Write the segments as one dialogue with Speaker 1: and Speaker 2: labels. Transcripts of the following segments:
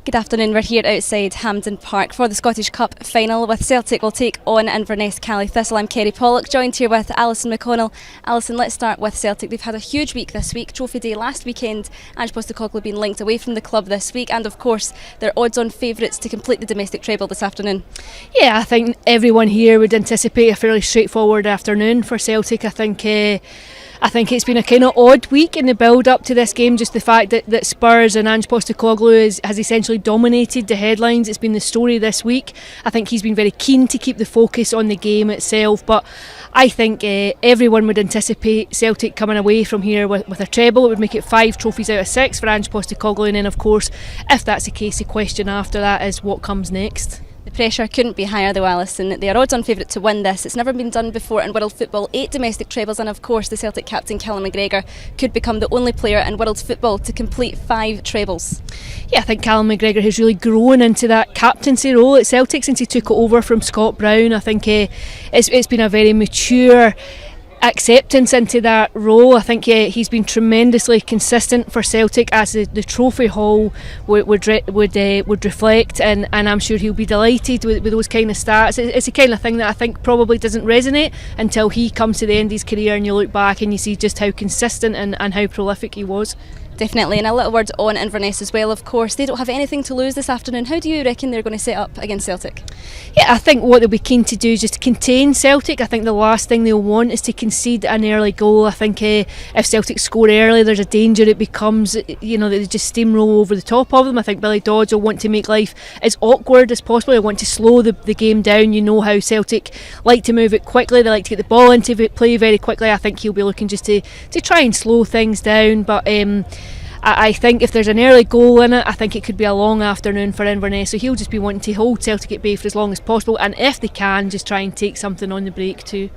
Speaker 1: Good afternoon, we're here outside Hampden Park for the Scottish Cup final with Celtic will take on Inverness Caledonian Thistle. I'm Kerry Pollock, joined here with Alison McConnell. Alison, let's start with Celtic. They've had a huge week this week, trophy day last weekend, Ange Postecoglou being linked away from the club this week, and of course they're odds-on favourites to complete the domestic treble this afternoon.
Speaker 2: Yeah, I think everyone here would anticipate a fairly straightforward afternoon for Celtic. I think it's been a kind of odd week in the build-up to this game, just the fact that Spurs and Ange Postecoglou has essentially dominated the headlines. It's been the story this week. I think he's been very keen to keep the focus on the game itself, but I think everyone would anticipate Celtic coming away from here with a treble. It would make it 5 trophies out of 6 for Ange Postecoglou, and then of course, if that's the case, the question after that is what comes next.
Speaker 1: The pressure couldn't be higher though, Alison. They are odds-on favourite to win this. It's never been done before in world football. 8 domestic trebles, and of course the Celtic captain Callum McGregor could become the only player in world football to complete 5 trebles.
Speaker 2: Yeah, I think Callum McGregor has really grown into that captaincy role at Celtic since he took it over from Scott Brown. I think it's been a very mature acceptance into that role. I think he's been tremendously consistent for Celtic, as the trophy haul would reflect, and I'm sure he'll be delighted with those kind of stats. It's the kind of thing that I think probably doesn't resonate until he comes to the end of his career and you look back and you see just how consistent and how prolific he was.
Speaker 1: Definitely, and a little word on Inverness as well. Of course, they don't have anything to lose this afternoon. How do you reckon they're going to set up against Celtic?
Speaker 2: Yeah, I think what they'll be keen to do is just to contain Celtic. I think the last thing they'll want is to concede an early goal. I think if Celtic score early, there's a danger it becomes, that they just steamroll over the top of them. I think Billy Dodds will want to make life as awkward as possible. He'll want to slow the game down. You know how Celtic like to move it quickly. They like to get the ball into play very quickly. I think he'll be looking just to try and slow things down, but I think if there's an early goal in it, I think it could be a long afternoon for Inverness, so he'll just be wanting to hold Celtic at bay for as long as possible, and if they can, just try and take something on the break too.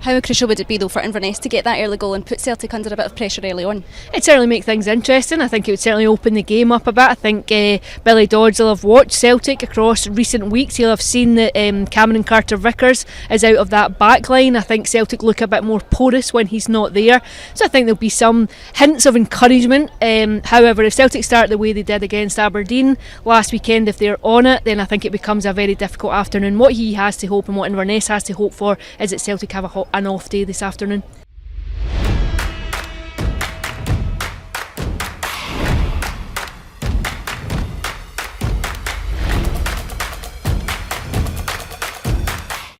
Speaker 1: How crucial would it be though for Inverness to get that early goal and put Celtic under a bit of pressure early on?
Speaker 2: It'd certainly make things interesting. I think it would certainly open the game up a bit. I think Billy Dodds will have watched Celtic across recent weeks. He'll have seen that Cameron Carter-Vickers is out of that back line. I think Celtic look a bit more porous when he's not there, so I think there'll be some hints of encouragement. However, if Celtic start the way they did against Aberdeen last weekend, if they're on it, then I think it becomes a very difficult afternoon. What he has to hope and what Inverness has to hope for is that Celtic have an off day this afternoon.